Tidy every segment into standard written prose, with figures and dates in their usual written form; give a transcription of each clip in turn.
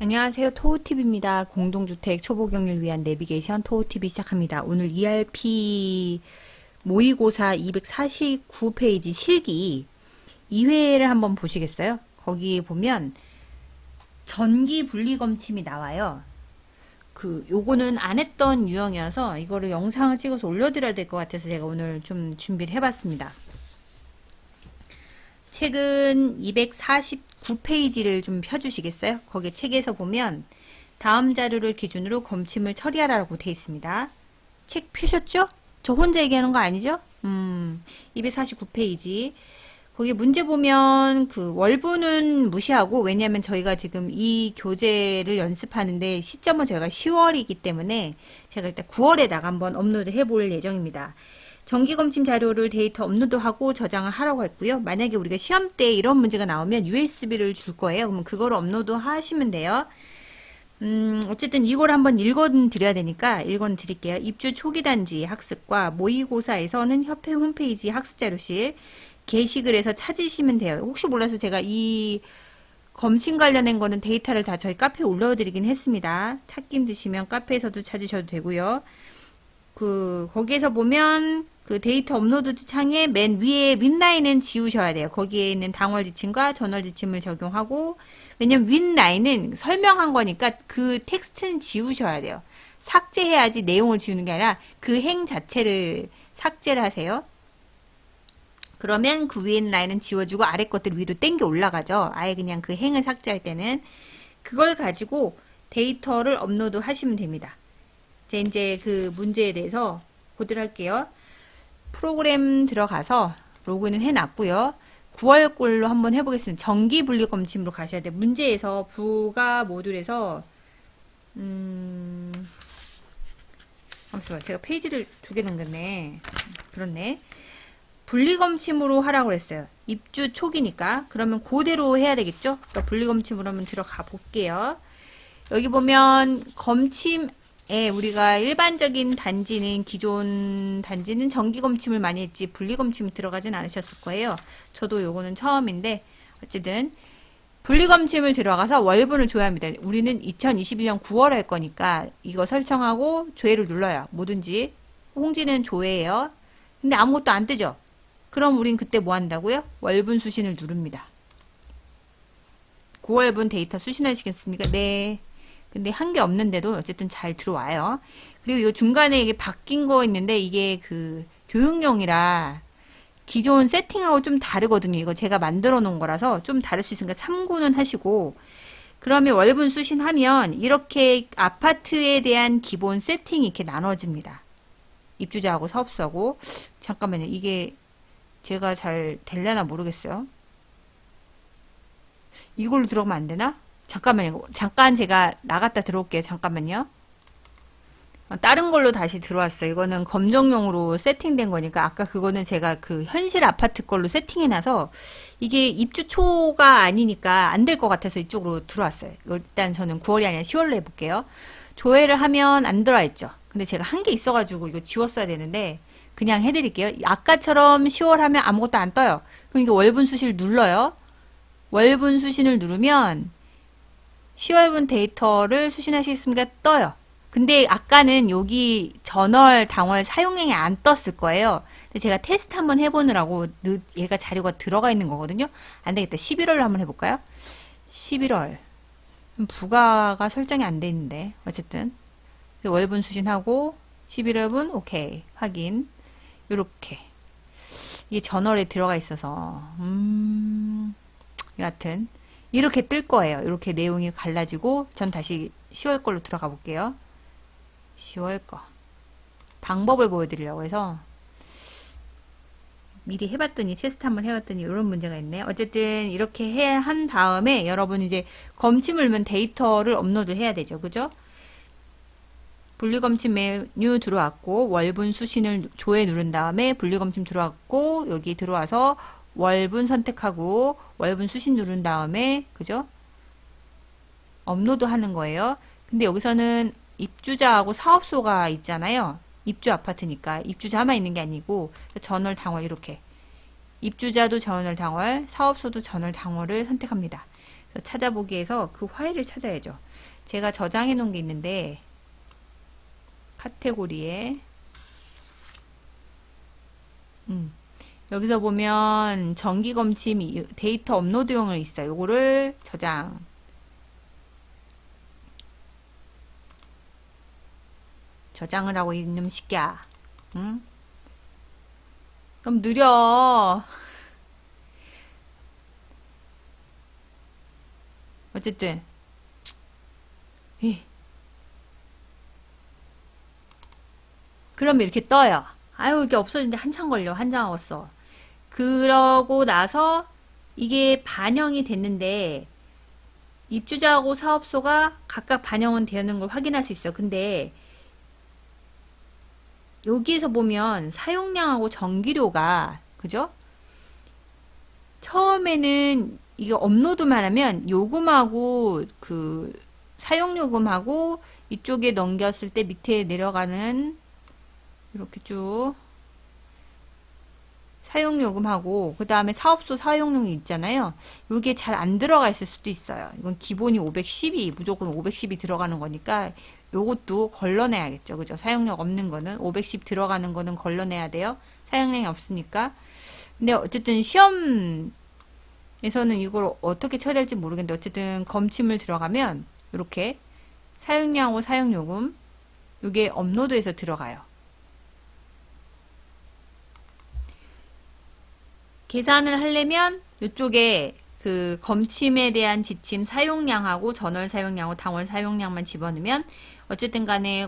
안녕하세요. 토우팁입니다. 공동주택 초보경리를 위한 내비게이션 토우팁이 시작합니다. 오늘 ERP 모의고사 249페이지 실기 2회를 한번 보시겠어요? 거기 보면 전기 분리검침이 나와요. 요거는 안 했던 유형이어서 이거를 영상을 찍어서 올려드려야 될 것 같아서 제가 오늘 좀 준비를 해봤습니다. 책은 249페이지를 좀 펴주시겠어요? 거기 책에서 보면 다음 자료를 기준으로 검침을 처리하라고 되어 있습니다. 책 펴셨죠? 저 혼자 얘기하는 거 아니죠? 249페이지. 거기 문제 보면 그 월분은 무시하고, 왜냐하면 저희가 지금 이 교재를 연습하는데 시점은 저희가 10월이기 때문에 제가 일단 9월에다가 한번 업로드 해볼 예정입니다. 정기검침 자료를 데이터 업로드하고 저장을 하라고 했고요. 만약에 우리가 시험 때 이런 문제가 나오면 USB를 줄 거예요. 그러면 그걸 업로드 하시면 돼요. 어쨌든 이걸 한번 읽어드려야 되니까 읽어드릴게요. 입주 초기 단지 학습과 모의고사에서는 협회 홈페이지 학습자료실 게시글 해서 찾으시면 돼요. 혹시 몰라서 제가 이 검침 관련된 거는 데이터를 다 저희 카페에 올려드리긴 했습니다. 찾기 힘드시면 카페에서도 찾으셔도 되고요. 거기에서 보면 그 데이터 업로드 창에 맨 위에 윗라인은 지우셔야 돼요. 거기에 있는 당월 지침과 전월 지침을 적용하고, 왜냐면 윗라인은 설명한 거니까 그 텍스트는 지우셔야 돼요. 삭제해야지 내용을 지우는 게 아니라 그 행 자체를 삭제를 하세요. 그러면 그 위에 있는 라인은 지워주고 아래 것들 위로 땡겨 올라가죠. 아예 그냥 그 행을 삭제할 때는 그걸 가지고 데이터를 업로드 하시면 됩니다. 이제 그 문제에 대해서 보도록 할게요. 프로그램 들어가서 로그인을 해놨고요. 9월 걸로 한번 해보겠습니다. 정기 분리 검침으로 가셔야 돼요. 문제에서 부가 모듈에서 잠시만, 제가 페이지를 두 개 넘겼네. 그렇네. 분리 검침으로 하라고 했어요. 입주 초기니까. 그러면 그대로 해야 되겠죠? 그러니까 분리 검침으로 한번 들어가 볼게요. 여기 보면 검침에 우리가 일반적인 단지는, 기존 단지는 정기 검침을 많이 했지 분리 검침 들어가진 않으셨을 거예요. 저도 요거는 처음인데 어쨌든 분리 검침을 들어가서 월분을 줘야 합니다. 우리는 2021년 9월 할 거니까 이거 설정하고 조회를 눌러요. 뭐든지. 홍지는 조회예요. 근데 아무것도 안 뜨죠? 그럼 우린 그때 뭐 한다고요? 월분 수신을 누릅니다. 9월분 데이터 수신하시겠습니까? 네. 근데 한 게 없는데도 어쨌든 잘 들어와요. 그리고 이 중간에 이게 바뀐 거 있는데 이게 그 교육용이라 기존 세팅하고 좀 다르거든요. 이거 제가 만들어 놓은 거라서 좀 다를 수 있으니까 참고는 하시고, 그러면 월분 수신하면 이렇게 아파트에 대한 기본 세팅이 이렇게 나눠집니다. 입주자하고 사업소하고. 잠깐만요. 이게 제가 잘 되려나 모르겠어요. 이걸로 들어가면 안 되나? 잠깐만요. 잠깐 제가 나갔다 들어올게요. 잠깐만요. 다른 걸로 다시 들어왔어요. 이거는 검정용으로 세팅된 거니까, 아까 그거는 제가 그 현실 아파트 걸로 세팅해놔서 이게 입주 초가 아니니까 안 될 것 같아서 이쪽으로 들어왔어요. 일단 저는 9월이 아니라 10월로 해볼게요. 조회를 하면 안 들어와 있죠. 근데 제가 한 게 있어가지고 이거 지웠어야 되는데 그냥 해드릴게요. 아까처럼 10월 하면 아무것도 안 떠요. 그럼 이게 월분 수신을 눌러요. 월분 수신을 누르면 10월분 데이터를 수신하시겠습니까? 떠요. 근데 아까는 여기 전월, 당월 사용량이 안 떴을 거예요. 근데 제가 테스트 한번 해보느라고 얘가 자료가 들어가 있는 거거든요. 안 되겠다. 11월로 한번 해볼까요? 11월. 부가가 설정이 안 돼 있는데. 어쨌든. 월분 수신하고 11월분 오케이. 확인. 요렇게. 이게 전월에 들어가 있어서. 여하튼. 이렇게 뜰 거예요. 이렇게 내용이 갈라지고, 전 다시 10월 걸로 들어가 볼게요. 10월 거. 방법을 보여드리려고 해서 미리 해봤더니, 테스트 한번 해봤더니 이런 문제가 있네. 어쨌든 이렇게 한 다음에 여러분 이제 검침을 누르면 데이터를 업로드 해야 되죠. 그죠? 분리검침 메뉴 들어왔고, 월분 수신을 조회 누른 다음에 분리검침 들어왔고, 여기 들어와서 월분 선택하고 월분 수신 누른 다음에, 그죠? 업로드 하는 거예요. 근데 여기서는 입주자하고 사업소가 있잖아요. 입주 아파트니까 입주자만 있는 게 아니고 전월 당월 이렇게 입주자도 전월 당월, 사업소도 전월 당월을 선택합니다. 그래서 찾아보기에서 그 파일을 찾아야죠. 제가 저장해 놓은 게 있는데 카테고리에 여기서 보면 정기검침 데이터 업로드용을 있어요. 요거를 저장을 하고 이놈 시끼야. 응? 너무 느려. 어쨌든 그러면 이렇게 떠요. 아유, 이게 없어지는데 한참 걸려. 한참 왔어. 그러고 나서 이게 반영이 됐는데 입주자하고 사업소가 각각 반영은 되는 걸 확인할 수 있어요. 근데 여기에서 보면 사용량하고 전기료가 그죠? 처음에는 이거 업로드만 하면 요금하고 그 사용요금하고 이쪽에 넘겼을 때 밑에 내려가는 이렇게 쭉 사용요금하고 그 다음에 사업소 사용료이 있잖아요. 이게 잘 안 들어가 있을 수도 있어요. 이건 기본이 510이 무조건 510이 들어가는 거니까 요것도 걸러내야겠죠. 그죠? 사용력 없는 거는 510 들어가는 거는 걸러내야 돼요. 사용량이 없으니까. 근데 어쨌든 시험에서는 이걸 어떻게 처리할지 모르겠는데 어쨌든 검침을 들어가면 이렇게 사용량하고 사용요금 이게 업로드해서 들어가요. 계산을 하려면 이쪽에 그 검침에 대한 지침 사용량하고 전월 사용량하고 당월 사용량만 집어넣으면 어쨌든 간에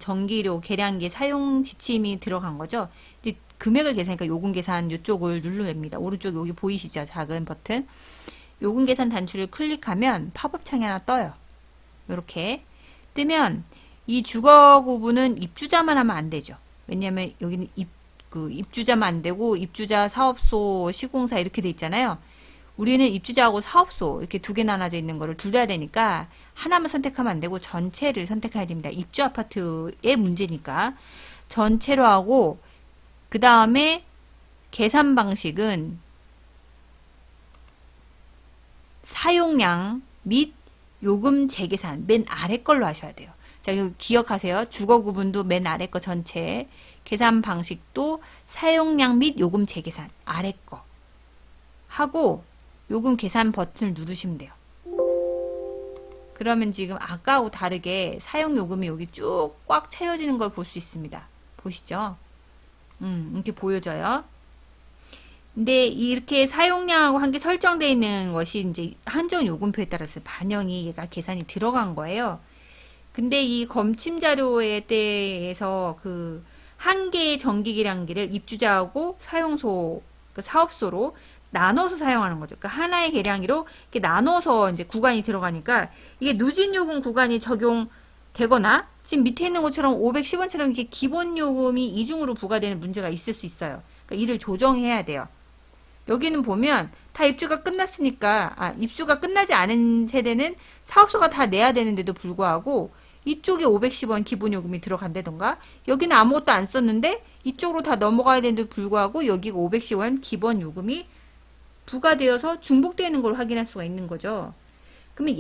전기료 계량기 사용 지침이 들어간 거죠. 이제 금액을 계산하니까 요금 계산 이쪽을 눌러냅니다. 오른쪽에 여기 보이시죠? 작은 버튼. 요금 계산 단추를 클릭하면 팝업 창이 하나 떠요. 이렇게 뜨면 이 주거 구분은 입주자만 하면 안 되죠. 왜냐하면 여기는 입주자만 안 되고 입주자, 사업소, 시공사 이렇게 돼 있잖아요. 우리는 입주자하고 사업소 이렇게 두 개 나눠져 있는 거를 둘 다 해야 되니까 하나만 선택하면 안 되고 전체를 선택해야 됩니다. 입주 아파트의 문제니까 전체로 하고 그 다음에 계산 방식은 사용량 및 요금 재계산 맨 아래 걸로 하셔야 돼요. 자, 이거 기억하세요. 주거 구분도 맨 아래 거 전체, 계산 방식도 사용량 및 요금 재계산 아래 거 하고 요금 계산 버튼을 누르시면 돼요. 그러면 지금 아까하고 다르게 사용 요금이 여기 쭉 꽉 채워지는 걸 볼 수 있습니다. 보시죠? 이렇게 보여져요. 근데 이렇게 사용량하고 한 개 설정되어 있는 것이 이제 한정 요금표에 따라서 반영이 얘가 계산이 들어간 거예요. 근데 이 검침 자료에 대해서 그 한 개의 전기 계량기를 입주자하고 사용소, 그 사업소로 나눠서 사용하는 거죠. 그러니까 하나의 계량기로 이렇게 나눠서 이제 구간이 들어가니까 이게 누진 요금 구간이 적용되거나 지금 밑에 있는 것처럼 510원처럼 이렇게 기본 요금이 이중으로 부과되는 문제가 있을 수 있어요. 그러니까 이를 조정해야 돼요. 여기는 보면 다 입주가 끝났으니까 입주가 끝나지 않은 세대는 사업소가 다 내야 되는데도 불구하고 이쪽에 510원 기본요금이 들어간다던가 여기는 아무것도 안 썼는데 이쪽으로 다 넘어가야 되는데도 불구하고 여기가 510원 기본요금이 부과되어서 중복되는 걸 확인할 수가 있는 거죠. 그러면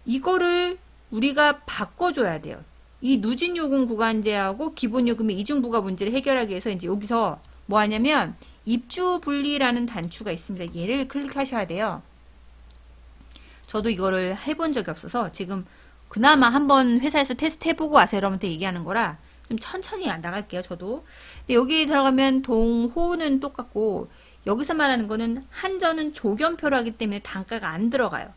이거를 우리가 바꿔줘야 돼요. 이 누진요금 구간제하고 기본요금의 이중부과 문제를 해결하기 위해서 이제 여기서 뭐 하냐면 입주분리라는 단추가 있습니다. 얘를 클릭하셔야 돼요. 저도 이거를 해본 적이 없어서 지금 그나마 한번 회사에서 테스트 해보고 와서 여러분한테 얘기하는 거라 좀 천천히 나갈게요. 저도. 근데 여기 들어가면 동호는 똑같고 여기서 말하는 거는 한전은 조견표로 하기 때문에 단가가 안 들어가요.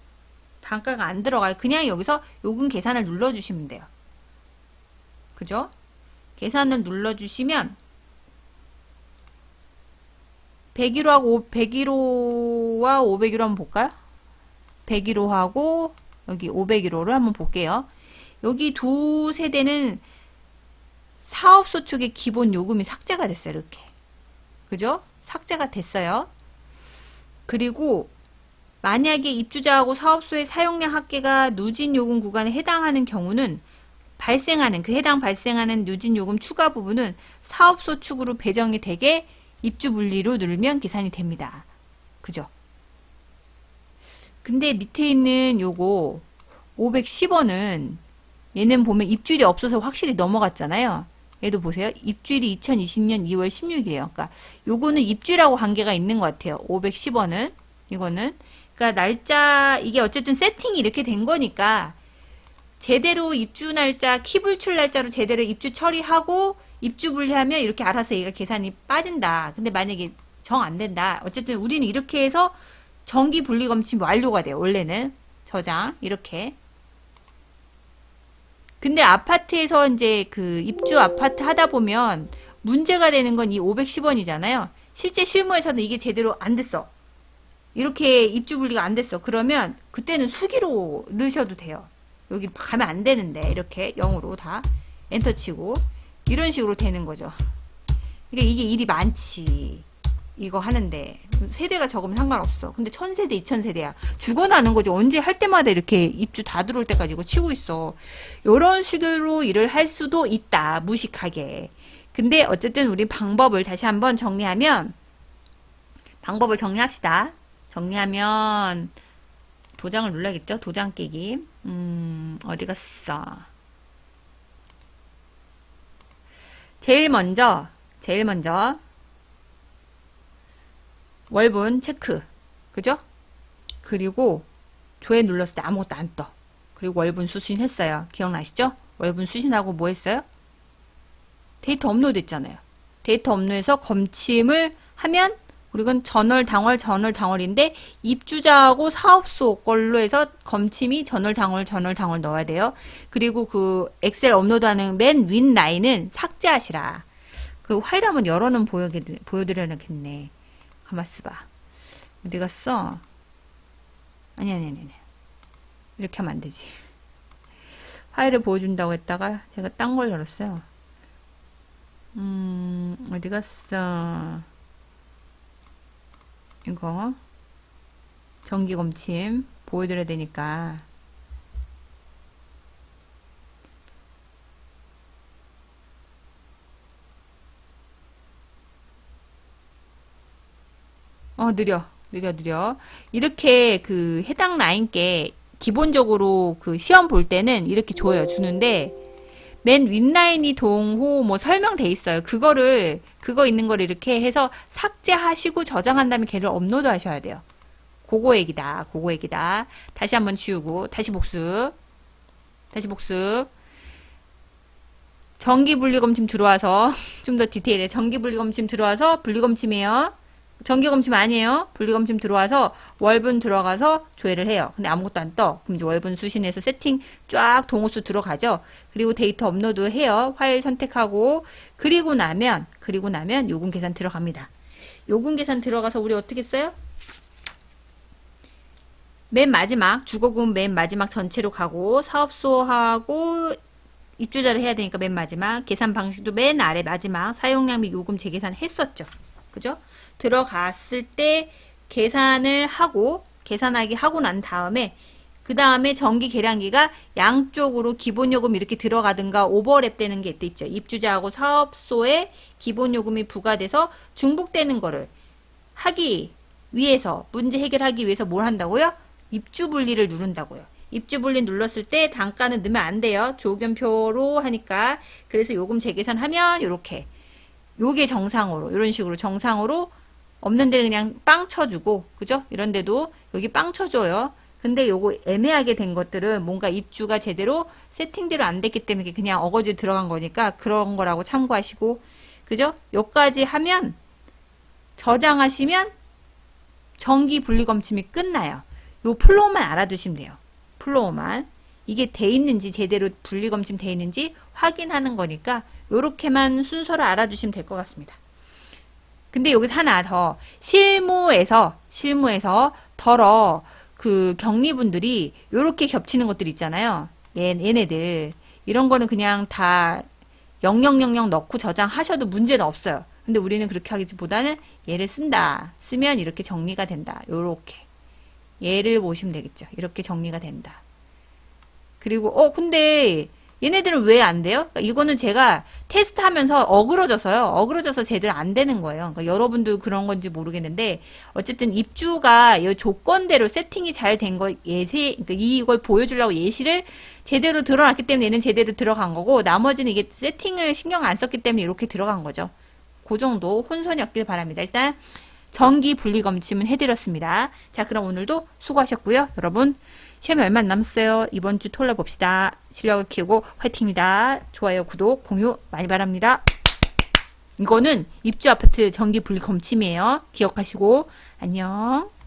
단가가 안 들어가요. 그냥 여기서 요금 계산을 눌러주시면 돼요. 그죠? 계산을 눌러주시면 101호와 501호 한번 볼까요? 101호하고 여기 501호를 한번 볼게요. 여기 두 세대는 사업소 쪽의 기본 요금이 삭제가 됐어요. 이렇게. 그죠? 삭제가 됐어요. 그리고 만약에 입주자하고 사업소의 사용량 합계가 누진 요금 구간에 해당하는 경우는 해당 발생하는 누진 요금 추가 부분은 사업소 측으로 배정이 되게 입주 분리로 누르면 계산이 됩니다. 그죠? 근데 밑에 있는 요거 510원은 얘는 보면 입주일이 없어서 확실히 넘어갔잖아요. 얘도 보세요. 입주일이 2020년 2월 16일이에요. 그러니까 요거는 입주일하고 관계가 있는 것 같아요. 510원은 이거는 그러니까 날짜 이게 어쨌든 세팅이 이렇게 된 거니까 제대로 입주 날짜 키불출 날짜로 제대로 입주 처리하고 입주 분리하면 이렇게 알아서 얘가 계산이 빠진다. 근데 만약에 정 안 된다. 어쨌든 우리는 이렇게 해서 정기 분리 검침 완료가 돼요. 원래는 저장 이렇게. 근데 아파트에서 이제 그 입주 아파트 하다 보면 문제가 되는 건 이 510원이잖아요. 실제 실무에서는 이게 제대로 안 됐어. 이렇게 입주 분리가 안 됐어. 그러면 그때는 수기로 넣으셔도 돼요. 여기 가면 안 되는데 이렇게 0으로 다 엔터 치고 이런 식으로 되는 거죠. 그러니까 이게 일이 많지. 이거 하는데 세대가 적으면 상관없어. 근데 1000세대 2000세대야 죽어나는 거지. 언제 할 때마다 이렇게 입주 다 들어올 때까지 이거 치고 있어. 요런 식으로 일을 할 수도 있다. 무식하게. 근데 어쨌든 우리 방법을 다시 한번 정리하면 방법을 정리합시다. 정리하면 도장을 눌러야겠죠. 도장 깨기. 어디 갔어. 제일 먼저 월분 체크. 그죠? 그리고 조회 눌렀을 때 아무것도 안 떠. 그리고 월분 수신했어요. 기억나시죠? 월분 수신하고 뭐 했어요? 데이터 업로드 했잖아요. 데이터 업로드해서 검침을 하면 우리는 전월당월인데 입주자하고 사업소 걸로 해서 검침이 전월당월 넣어야 돼요. 그리고 그 엑셀 업로드하는 맨 윗 라인은 삭제하시라. 그 파일 한번 열어는 보여드려야겠네. 가만 있어봐. 어디 갔어? 아니. 이렇게 하면 안 되지. 파일을 보여준다고 했다가 제가 딴 걸 열었어요. 어디 갔어? 이거 정기검침 보여드려야 되니까 느려. 이렇게 그 해당 라인께 기본적으로 그 시험 볼 때는 이렇게 주는데 맨 윗라인이 동호 뭐 설명돼 있어요. 그거 있는 거를 이렇게 해서 삭제하시고 저장한 다음에 걔를 업로드 하셔야 돼요. 그거 얘기다. 다시 한번 지우고 다시 복습. 정기 분리검침 들어와서 좀 더 디테일해. 정기 분리검침 들어와서 분리검침이에요. 정기검침 아니에요. 분리검침 들어와서 월분 들어가서 조회를 해요. 근데 아무것도 안 떠. 그럼 이제 월분 수신해서 세팅 쫙 동호수 들어가죠. 그리고 데이터 업로드 해요. 파일 선택하고 그리고 나면 요금 계산 들어갑니다. 요금 계산 들어가서 우리 어떻게 써요? 맨 마지막 주거금 맨 마지막 전체로 가고 사업소하고 입주자를 해야 되니까 맨 마지막 계산 방식도 맨 아래 마지막 사용량 및 요금 재계산 했었죠. 그죠? 들어갔을 때 계산하기 하고 난 다음에 그 다음에 정기 계량기가 양쪽으로 기본요금 이렇게 들어가든가 오버랩 되는 게 있죠. 입주자하고 사업소에 기본요금이 부과돼서 중복되는 거를 하기 위해서 문제 해결하기 위해서 뭘 한다고요? 입주분리를 누른다고요. 입주분리 눌렀을 때 단가는 넣으면 안 돼요. 조견표로 하니까. 그래서 요금 재계산하면 요렇게 요게 정상으로 이런 식으로 정상으로 없는 데는 그냥 빵 쳐주고 그죠? 이런 데도 여기 빵 쳐줘요. 근데 요거 애매하게 된 것들은 뭔가 입주가 제대로 세팅대로 안 됐기 때문에 그냥 어거지 들어간 거니까 그런 거라고 참고하시고 그죠? 요까지 하면 저장하시면 정기 분리검침이 끝나요. 요 플로우만 알아두시면 돼요. 플로우만 이게 돼 있는지 제대로 분리검침 돼 있는지 확인하는 거니까 요렇게만 순서를 알아두시면 될 것 같습니다. 근데 여기서 하나 더 실무에서 그 격리분들이 요렇게 겹치는 것들 있잖아요. 얘네들 이런 거는 그냥 다 0000 넣고 저장하셔도 문제는 없어요. 근데 우리는 그렇게 하기보다는 얘를 쓰면 이렇게 정리가 된다. 요렇게 얘를 보시면 되겠죠. 이렇게 정리가 된다. 그리고 근데 얘네들은 왜 안 돼요? 그러니까 이거는 제가 테스트하면서 어그러져서 제대로 안 되는 거예요. 그러니까 여러분도 그런 건지 모르겠는데 어쨌든 입주가 이 조건대로 세팅이 잘 된 거 그러니까 이걸 보여주려고 예시를 제대로 들어놨기 때문에 얘는 제대로 들어간 거고 나머지는 이게 세팅을 신경 안 썼기 때문에 이렇게 들어간 거죠. 그 정도 혼선이 없길 바랍니다. 일단 전기 분리 검침은 해드렸습니다. 자, 그럼 오늘도 수고하셨고요. 여러분 시험이 얼마 안 남았어요. 이번 주 토요일 봅시다. 실력을 키우고 화이팅입니다. 좋아요, 구독, 공유 많이 바랍니다. 이거는 입주 아파트 전기 분리 검침이에요. 기억하시고 안녕.